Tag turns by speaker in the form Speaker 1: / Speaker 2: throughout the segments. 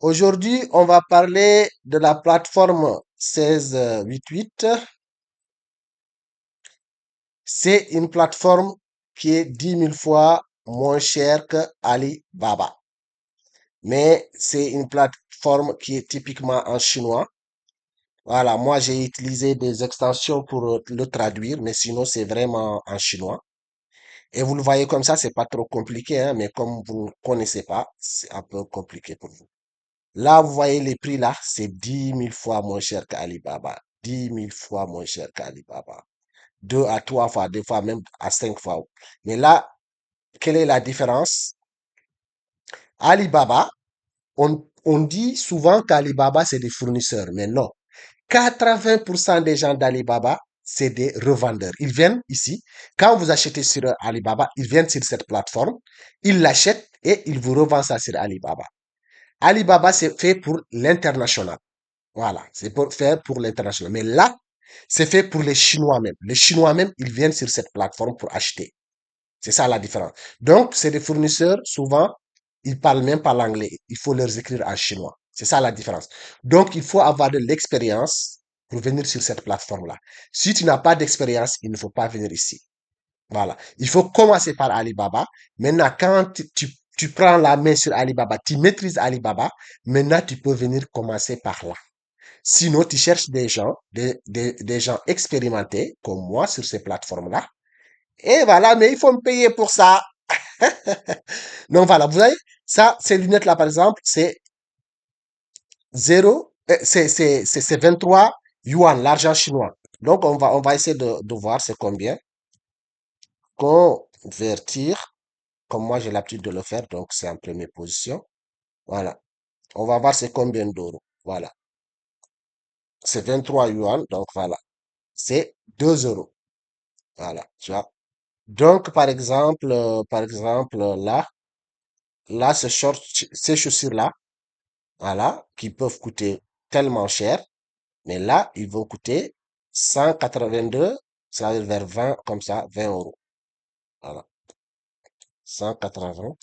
Speaker 1: Aujourd'hui, on va parler de la plateforme 1688. C'est une plateforme qui est 10 000 fois moins chère que Alibaba. Mais c'est une plateforme qui est typiquement en chinois. Voilà, moi j'ai utilisé des extensions pour le traduire, mais sinon c'est vraiment en chinois. Et vous le voyez comme ça, c'est pas trop compliqué, hein, mais comme vous ne connaissez pas, c'est un peu compliqué pour vous. Là, vous voyez les prix là, c'est 10 000 fois moins cher qu'Alibaba. 10 000 fois moins cher qu'Alibaba. 2 à 3 fois, des fois même à 5 fois. Mais là, quelle est la différence? Alibaba, on dit souvent qu'Alibaba, c'est des fournisseurs, mais non. 80% des gens d'Alibaba, c'est des revendeurs. Ils viennent ici. Quand vous achetez sur Alibaba, ils viennent sur cette plateforme, ils l'achètent et ils vous revendent ça sur Alibaba. Alibaba, c'est fait pour l'international. Voilà, c'est pour faire pour l'international. Mais là, c'est fait pour les Chinois même. Les Chinois même, ils viennent sur cette plateforme pour acheter. C'est ça la différence. Donc, c'est des fournisseurs, souvent, ils parlent même pas l'anglais. Il faut leur écrire en chinois. C'est ça la différence. Donc, il faut avoir de l'expérience pour venir sur cette plateforme-là. Si tu n'as pas d'expérience, il ne faut pas venir ici. Voilà. Il faut commencer par Alibaba. Maintenant, quand tu prends la main sur Alibaba, tu maîtrises Alibaba, maintenant, tu peux venir commencer par là. Sinon, tu cherches des gens, des gens expérimentés, comme moi, sur ces plateformes-là. Et voilà, mais il faut me payer pour ça. Donc voilà, vous voyez, ça, ces lunettes-là, par exemple, c'est 0, c'est 23 yuan, l'argent chinois. Donc on va essayer de voir c'est combien. Convertir, comme moi j'ai l'habitude de le faire, donc c'est en première position. Voilà. On va voir c'est combien d'euros. Voilà. C'est 23 yuan, donc voilà. C'est 2 euros. Voilà, tu vois. Donc, par exemple, là, ces chaussures-là, voilà, qui peuvent coûter tellement cher, mais là, ils vont coûter 182, ça veut dire vers 20, comme ça, 20 euros. Voilà, 180,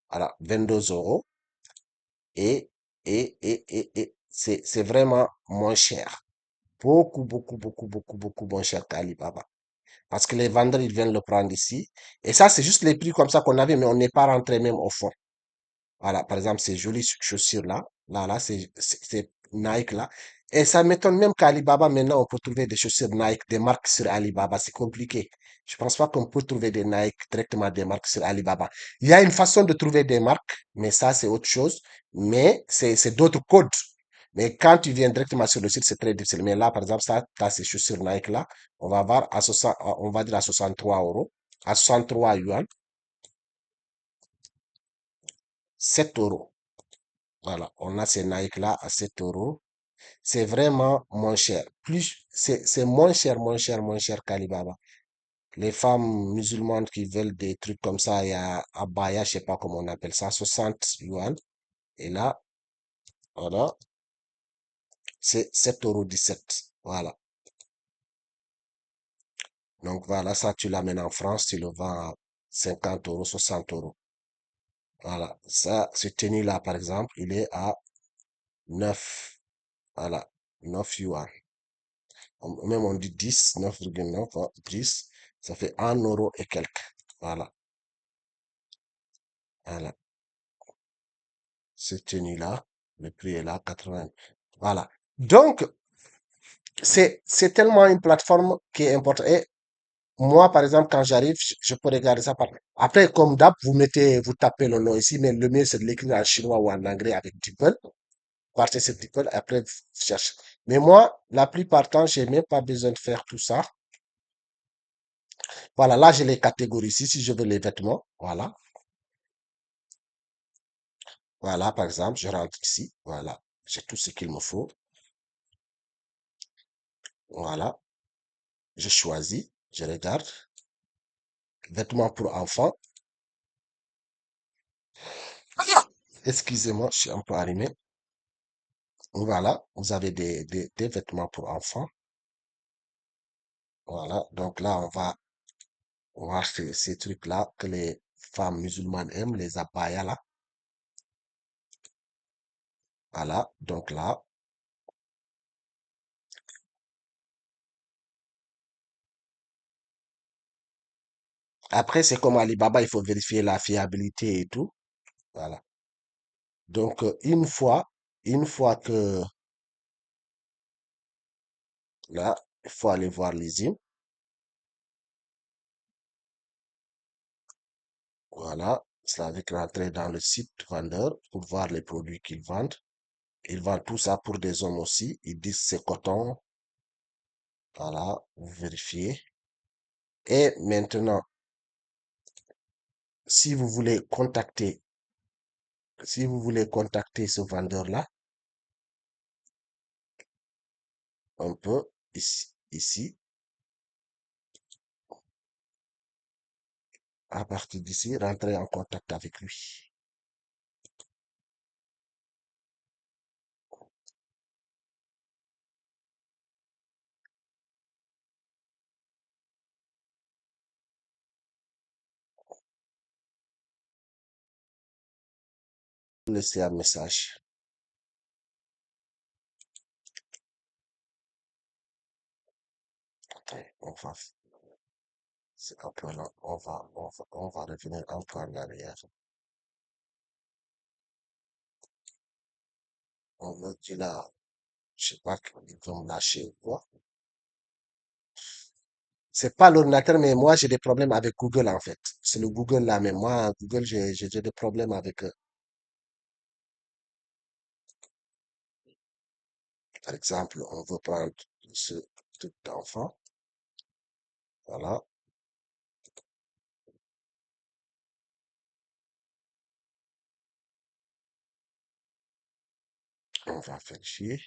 Speaker 1: voilà, 22 euros. Et, c'est vraiment moins cher. Beaucoup, beaucoup, beaucoup, beaucoup, beaucoup moins cher qu'Alibaba. Parce que les vendeurs, ils viennent le prendre ici. Et ça, c'est juste les prix comme ça qu'on avait, mais on n'est pas rentré même au fond. Voilà, par exemple, ces jolies chaussures-là, là, c'est Nike là. Et ça m'étonne même qu'Alibaba, maintenant, on peut trouver des chaussures Nike, des marques sur Alibaba. C'est compliqué. Je pense pas qu'on peut trouver des Nike directement des marques sur Alibaba. Il y a une façon de trouver des marques, mais ça, c'est autre chose. Mais c'est d'autres codes. Mais quand tu viens directement sur le site, c'est très difficile. Mais là, par exemple, ça, t'as ces chaussures Nike là. On va voir à 60, on va dire à 63 euros, à 63 yuan, 7 euros. Voilà, on a ces Nike-là à 7 euros. C'est vraiment moins cher. Plus, c'est moins cher, moins cher qu'Alibaba. Les femmes musulmanes qui veulent des trucs comme ça, il y a Abaya, je sais pas comment on appelle ça, 60 yuan. Et là, voilà, c'est 7,17 €. Voilà. Donc voilà, ça, tu l'amènes en France, tu le vends à 50 euros, 60 euros. Voilà. Ça, ce tenue-là, par exemple, il est à 9. Voilà. 9 yuan. Même on dit 10, 9,9, 10, ça fait 1 € et quelques. Voilà, voilà. Cette tenue-là, le prix est là, 80. Voilà. Donc, c'est tellement une plateforme qui est importante. Et moi, par exemple, quand j'arrive, je peux regarder ça par. Après, comme d'hab, vous tapez le nom ici, mais le mieux, c'est de l'écrire en chinois ou en anglais avec DeepL. Partez sur DeepL, après, vous cherchez. Mais moi, la plupart du temps, j'ai même pas besoin de faire tout ça. Voilà, là, j'ai les catégories ici, si je veux les vêtements. Voilà. Voilà, par exemple, je rentre ici. Voilà, j'ai tout ce qu'il me faut. Voilà, je choisis, je regarde. Vêtements pour enfants. Excusez-moi, je suis un peu allumé. Voilà, vous avez des vêtements pour enfants. Voilà, donc là, on va voir ces trucs-là que les femmes musulmanes aiment, les abayas là. Voilà, donc là, après, c'est comme Alibaba, il faut vérifier la fiabilité et tout. Voilà. Donc, une fois que là, il faut aller voir les hymnes. Voilà. Cela veut dire rentrer dans le site vendeur pour voir les produits qu'ils vendent. Ils vendent tout ça pour des hommes aussi. Ils disent c'est coton. Voilà. Vous vérifiez. Et maintenant, si vous voulez contacter, si vous voulez contacter ce vendeur-là, on peut ici, à partir d'ici, rentrer en contact avec lui. Laissez un message. On va, c'est un peu long. On va revenir un peu en arrière. On me dit là, je sais pas qu'ils vont me lâcher ou quoi. C'est pas l'ordinateur, mais moi, j'ai des problèmes avec Google, en fait. C'est le Google là, mais moi, Google, j'ai des problèmes avec eux. Par exemple, on veut prendre ce truc d'enfant. Voilà. On va vérifier.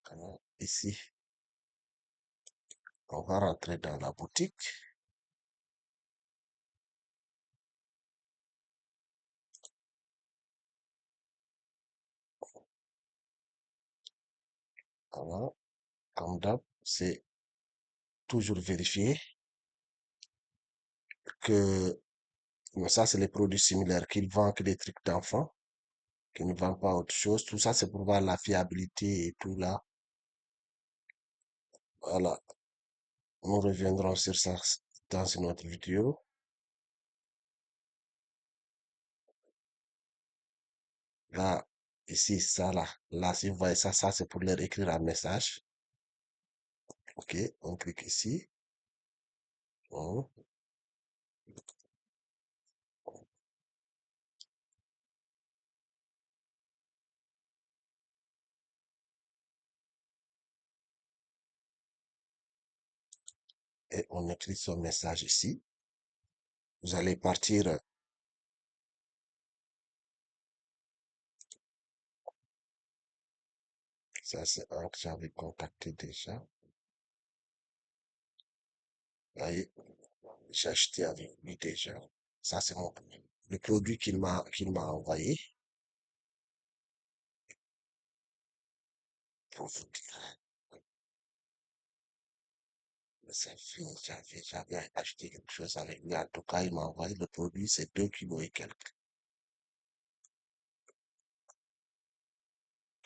Speaker 1: Voilà. Ici, on va rentrer dans la boutique. Voilà. Comme d'hab, c'est toujours vérifier que mais ça, c'est les produits similaires qu'ils vendent que des trucs d'enfants, qu'ils ne vendent pas autre chose. Tout ça, c'est pour voir la fiabilité et tout là. Voilà. Nous reviendrons sur ça dans une autre vidéo. Là, ici, ça là. Là, si vous voyez ça, ça c'est pour leur écrire un message. OK, on clique ici. Bon, et on écrit son message ici. Vous allez partir. Ça, c'est un que j'avais contacté déjà. Vous voyez, j'ai acheté avec lui déjà. Ça, c'est le produit qu'il m'a envoyé pour vous dire. C'est fini, j'avais acheté quelque chose avec lui. En tout cas, il m'a envoyé le produit, c'est 2 kilos et quelques.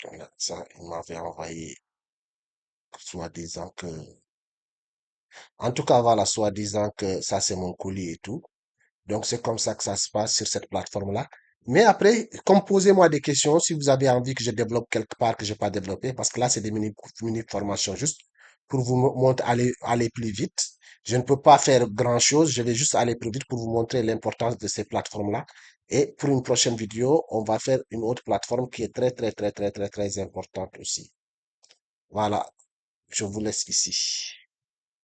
Speaker 1: Voilà, ça, il m'avait envoyé, soi-disant que, en tout cas, voilà, soi-disant que ça, c'est mon colis et tout. Donc, c'est comme ça que ça se passe sur cette plateforme-là. Mais après, comme posez-moi des questions si vous avez envie que je développe quelque part que je n'ai pas développé, parce que là, c'est des mini formations juste pour vous montrer aller plus vite. Je ne peux pas faire grand-chose, je vais juste aller plus vite pour vous montrer l'importance de ces plateformes-là. Et pour une prochaine vidéo, on va faire une autre plateforme qui est très, très, très, très, très, très importante aussi. Voilà, je vous laisse ici.